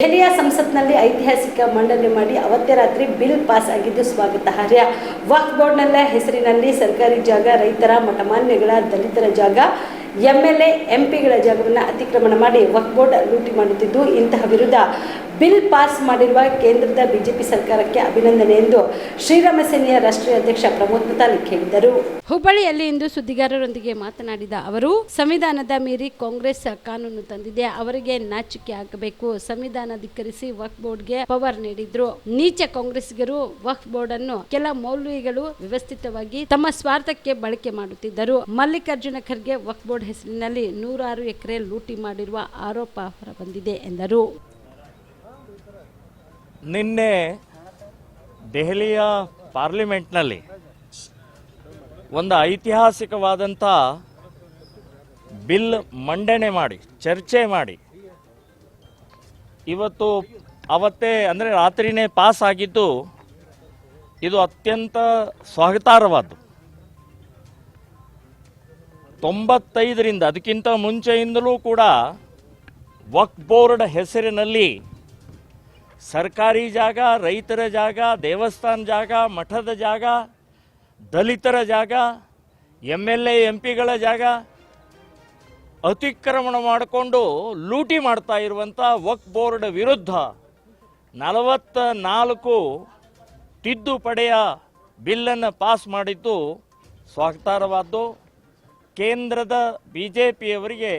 ದೆಹಲಿಯ ಸಂಸತ್ನಲ್ಲಿ ಐತಿಹಾಸಿಕ ಮಂಡನೆ ಮಾಡಿ ಅವತ್ತೇ ರಾತ್ರಿ ಬಿಲ್ ಪಾಸ್ ಆಗಿದ್ದು ಸ್ವಾಗತಾರ್ಹ. ವಕ್ಫ್ ಬೋರ್ಡ್ನ ಹೆಸರಿನಲ್ಲಿ ಸರ್ಕಾರಿ ಜಾಗ, ರೈತರ, ಮಠಮಾನ್ಯಗಳ, ದಲಿತರ ಜಾಗ, ಎಂಎಲ್ಎ ಎಂಪಿಗಳ ಜಾಗವನ್ನು ಅತಿಕ್ರಮಣ ಮಾಡಿ ವಕ್ಫ್ ಬೋರ್ಡ್ ಲೂಟಿ ಮಾಡುತ್ತಿದ್ದು, ಇಂತಹ ವಿರುದ್ಧ ಬಿಲ್ ಪಾಸ್ ಮಾಡಿರುವ ಕೇಂದ್ರದ ಬಿಜೆಪಿ ಸರ್ಕಾರಕ್ಕೆ ಅಭಿನಂದನೆ ಎಂದು ಶ್ರೀರಾಮ ಸೇನೆಯ ರಾಷ್ಟ್ರೀಯ ಅಧ್ಯಕ್ಷ ಪ್ರಮೋದ್ ಮುತಾಲಿಕ್ ಹೇಳಿದರು. ಹುಬ್ಬಳ್ಳಿಯಲ್ಲಿ ಇಂದು ಸುದ್ದಿಗಾರರೊಂದಿಗೆ ಮಾತನಾಡಿದ ಅವರು, ಸಂವಿಧಾನದ ಮೀರಿ ಕಾಂಗ್ರೆಸ್ ಕಾನೂನು ತಂದಿದೆ, ಅವರಿಗೆ ನಾಚಿಕೆ ಆಗಬೇಕು. ಸಂವಿಧಾನ ಧಿಕ್ಕರಿಸಿ ವಕ್ಫ್ ಬೋರ್ಡ್ಗೆ ಪವರ್ ನೀಡಿದ್ರು. ನೀಚ ಕಾಂಗ್ರೆಸ್ಸಿಗರು ವಕ್ಫ್ ಬೋರ್ಡ್ ಅನ್ನು ಕೆಲ ಮೌಲ್ವಿಗಳು ವ್ಯವಸ್ಥಿತವಾಗಿ ತಮ್ಮ ಸ್ವಾರ್ಥಕ್ಕೆ ಬಳಕೆ ಮಾಡುತ್ತಿದ್ದರು. ಮಲ್ಲಿಕಾರ್ಜುನ ಖರ್ಗೆ ವಕ್ಫ್ ಬೋರ್ಡ್ ಹೆಸರಿನಲ್ಲಿ 106 ಎಕರೆ ಲೂಟಿ ಮಾಡಿರುವ ಆರೋಪ ಹೊರಬಂದಿದೆ ಎಂದರು. ನಿನ್ನೆ ದೆಹಲಿಯ ಪಾರ್ಲಿಮೆಂಟ್ನಲ್ಲಿ ಒಂದು ಐತಿಹಾಸಿಕವಾದಂಥ ಬಿಲ್ ಮಂಡನೆ ಮಾಡಿ ಚರ್ಚೆ ಮಾಡಿ ಅವತ್ತೇ ಅಂದರೆ ರಾತ್ರಿನೇ ಪಾಸ್ ಆಗಿದ್ದು ಇದು ಅತ್ಯಂತ ಸ್ವಾಗತಾರ್ಹವಾದ್ದು. 95ರಿಂದ ಅದಕ್ಕಿಂತ ಮುಂಚೆಯಿಂದಲೂ ಕೂಡ ವಕ್ಫ್ ಬೋರ್ಡ್ ಹೆಸರಿನಲ್ಲಿ ಸರ್ಕಾರಿ ಜಾಗ, ರೈತರ ಜಾಗ, ದೇವಸ್ಥಾನ ಜಾಗ, ಮಠದ ಜಾಗ, ದಲಿತರ ಜಾಗ, ಎಂಎಲ್ಎ ಎಂಪಿಗಳ ಜಾಗ ಅತಿಕ್ರಮಣ ಮಾಡಿಕೊಂಡು ಲೂಟಿ ಮಾಡ್ತಾ ಇರುವಂಥ ವಕ್ಫ್ ಬೋರ್ಡ್ ವಿರುದ್ಧ 44 ತಿದ್ದುಪಡಿಯ ಬಿಲ್ಲನ್ನು ಪಾಸ್ ಮಾಡಿದ್ದು ಸ್ವಾಗತಾರ್ಹವಾದ್ದು. ಕೇಂದ್ರದ ಬಿಜೆಪಿಯವರಿಗೆ,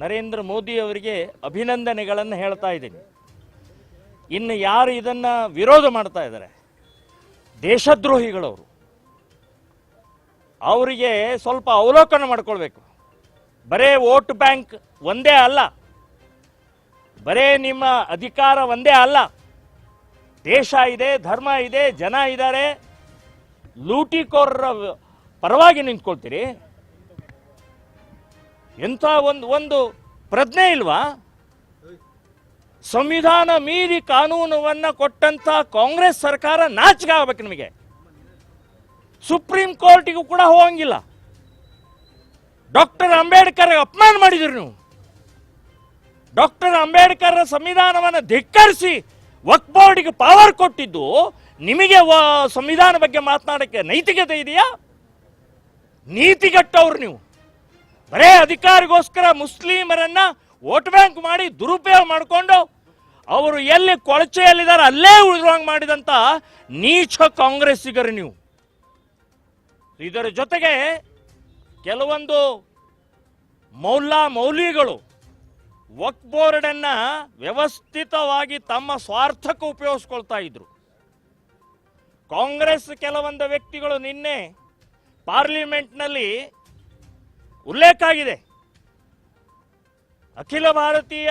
ನರೇಂದ್ರ ಮೋದಿಯವರಿಗೆ ಅಭಿನಂದನೆಗಳನ್ನು ಹೇಳ್ತಾ ಇದ್ದೀನಿ. ಇನ್ನು ಯಾರು ಇದನ್ನು ವಿರೋಧ ಮಾಡ್ತಾ ಇದ್ದಾರೆ, ದೇಶದ್ರೋಹಿಗಳವರು, ಅವರಿಗೆ ಸ್ವಲ್ಪ ಅವಲೋಕನ ಮಾಡ್ಕೊಳ್ಬೇಕು. ಬರೇ ವೋಟ್ ಬ್ಯಾಂಕ್ ಒಂದೇ ಅಲ್ಲ, ಬರೇ ನಿಮ್ಮ ಅಧಿಕಾರ ಒಂದೇ ಅಲ್ಲ, ದೇಶ ಇದೆ, ಧರ್ಮ ಇದೆ, ಜನ ಇದ್ದಾರೆ. ಲೂಟಿಕೋರರ ಪರವಾಗಿ ನಿಂತ್ಕೊಳ್ತೀರಿ? ಎಂಥ ಒಂದು ಪ್ರಜ್ಞೆ ಇಲ್ವಾ? ಸಂವಿಧಾನ ಮೀರಿ ಕಾನೂನನ್ನು ಕೊಟ್ಟಂತ ಕಾಂಗ್ರೆಸ್ ಸರ್ಕಾರ ನಾಚಿಕೆ ಆಗಬೇಕು ನಿಮಗೆ. ಸುಪ್ರೀಂ ಕೋರ್ಟಿಗೂ ಕೂಡ ಹೋಗಂಗಿಲ್ಲ. ಡಾಕ್ಟರ್ ಅಂಬೇಡ್ಕರ್ ಅಪಮಾನ ಮಾಡಿದ್ರು ನೀವು. ಡಾಕ್ಟರ್ ಅಂಬೇಡ್ಕರ್ ಸಂವಿಧಾನವನ್ನು ಧಿಕ್ಕರಿಸಿ ವಕ್ಫ್ ಬೋರ್ಡ್ಗೆ ಪವರ್ ಕೊಟ್ಟಿದ್ದು ನಿಮಗೆ ಸಂವಿಧಾನ ಬಗ್ಗೆ ಮಾತನಾಡಕ್ಕೆ ನೈತಿಕತೆ ಇದೆಯಾ? ನೀತಿಗಟ್ಟವ್ರು ನೀವು. ಬರೇ ಅಧಿಕಾರಿಗೋಸ್ಕರ ಮುಸ್ಲಿಮರನ್ನ ವೋಟ್ ಬ್ಯಾಂಕ್ ಮಾಡಿ ದುರುಪಯೋಗ ಮಾಡಿಕೊಂಡು ಅವರು ಎಲ್ಲಿ ಕೊಳಚೆಯಲ್ಲಿದ್ದಾರೆ ಅಲ್ಲೇ ಉಳಿದುವಂಗೆ ಮಾಡಿದಂಥ ನೀಚ ಕಾಂಗ್ರೆಸ್ಸಿಗರು ನೀವು. ಇದರ ಜೊತೆಗೆ ಕೆಲವೊಂದು ಮೌಲ್ವಿಗಳು ವಕ್ಫ್ ಬೋರ್ಡನ್ನು ವ್ಯವಸ್ಥಿತವಾಗಿ ತಮ್ಮ ಸ್ವಾರ್ಥಕ್ಕೆ ಉಪಯೋಗಿಸ್ಕೊಳ್ತಾ ಇದ್ರು. ಕಾಂಗ್ರೆಸ್ ಕೆಲವೊಂದು ವ್ಯಕ್ತಿಗಳು ನಿನ್ನೆ ಪಾರ್ಲಿಮೆಂಟ್ನಲ್ಲಿ ಉಲ್ಲೇಖ ಆಗಿದೆ. ಅಖಿಲ ಭಾರತೀಯ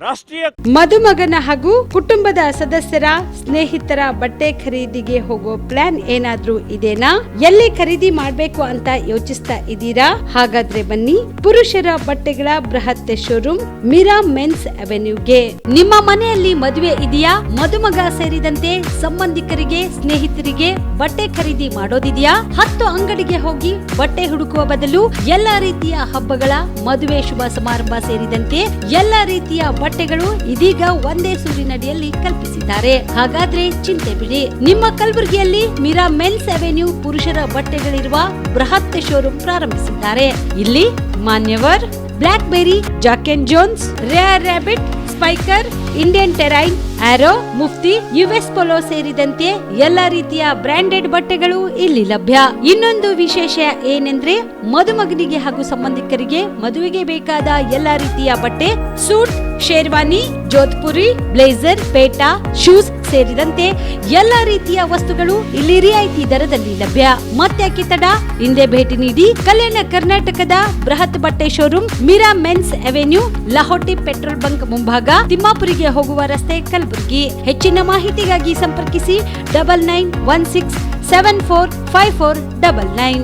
ರಾಷ್ಟ್ರೀಯ ಮದುಮಗನ ಹಾಗೂ ಕುಟುಂಬದ ಸದಸ್ಯರ ಸ್ನೇಹಿತರ ಬಟ್ಟೆ ಖರೀದಿಗೆ ಹೋಗೋ ಪ್ಲಾನ್ ಏನಾದ್ರೂ ಇದೆನಾ? ಎಲ್ಲಿ ಖರೀದಿ ಮಾಡ್ಬೇಕು ಅಂತ ಯೋಚಿಸ್ತಾ ಇದ್ದೀರಾ? ಹಾಗಾದ್ರೆ ಬನ್ನಿ ಪುರುಷರ ಬಟ್ಟೆಗಳ ಬೃಹತ್ ಶೋರೂಮ್ ಮೀರಾ ಮೆನ್ಸ್ ಅವೆನ್ಯೂಗೆ. ನಿಮ್ಮ ಮನೆಯಲ್ಲಿ ಮದುವೆ ಇದೆಯಾ? ಮದುಮಗ ಸೇರಿದಂತೆ ಸಂಬಂಧಿಕರಿಗೆ, ಸ್ನೇಹಿತರಿಗೆ ಬಟ್ಟೆ ಖರೀದಿ ಮಾಡೋದಿದೆಯಾ? 10 ಅಂಗಡಿಗೆ ಹೋಗಿ ಬಟ್ಟೆ ಹುಡುಕುವ ಬದಲು ಎಲ್ಲಾ ರೀತಿಯ ಹಬ್ಬಗಳ, ಮದುವೆ, ಶುಭ ಸಮಾರಂಭ ಸೇರಿದಂತೆ ಎಲ್ಲಾ ರೀತಿಯ ಬಟ್ಟೆಗಳು ಇದೀಗ ಒಂದೇ ಸೂರಿನಡಿಯಲ್ಲಿ ಕಲ್ಪಿಸಿದ್ದಾರೆ. ಹಾಗಾದ್ರೆ ಚಿಂತೆ ಬಿಡಿ, ನಿಮ್ಮ ಕಲಬುರಗಿಯಲ್ಲಿ ಮೀರಾ ಮೆನ್ಸ್ ಅವೆನ್ಯೂ ಪುರುಷರ ಬಟ್ಟೆಗಳಿರುವ ಬೃಹತ್ ಶೋರೂಮ್ ಪ್ರಾರಂಭಿಸಿದ್ದಾರೆ. ಇಲ್ಲಿ Manyavar, Blackberrys, Jack and Jones, Rare Rabbit, Spykar, Indian Terrain, Arrow, Mufti, US Polo ಸೇರಿದಂತೆ ಎಲ್ಲಾ ರೀತಿಯ ಬ್ರಾಂಡೆಡ್ ಬಟ್ಟೆಗಳು ಇಲ್ಲಿ ಲಭ್ಯ. ಇನ್ನೊಂದು ವಿಶೇಷ ಏನೆಂದ್ರೆ, ಮದುಮಗನಿಗೆ ಹಾಗೂ ಸಂಬಂಧಿಕರಿಗೆ ಮದುವೆಗೆ ಬೇಕಾದ ಎಲ್ಲಾ ರೀತಿಯ ಬಟ್ಟೆ, ಸೂಟ್, ಶೇರ್ವಾನಿ, ಜೋಧ್ಪುರಿ, ಬ್ಲೇಸರ್, ಪೇಟಾ, ಶೂಸ್ ಸೇರಿದಂತೆ ಎಲ್ಲಾ ರೀತಿಯ ವಸ್ತುಗಳು ಇಲ್ಲಿ ರಿಯಾಯಿತಿ ದರದಲ್ಲಿ ಲಭ್ಯ. ಮತ್ತ್ಯಾಕೆ ತಡ, ಹಿಂದೆ ಭೇಟಿ ನೀಡಿ. ಕಲ್ಯಾಣ ಕರ್ನಾಟಕದ ಬೃಹತ್ ಬಟ್ಟೆ showroom Meera men's avenue, Lahoti petrol bunk ಮುಂಭಾಗ, ತಿಮ್ಮಾಪುರಿಗೆ ಹೋಗುವ ರಸ್ತೆ, ಕಲಬುರಗಿ. ಹೆಚ್ಚಿನ ಮಾಹಿತಿಗಾಗಿ ಸಂಪರ್ಕಿಸಿ 9916745499.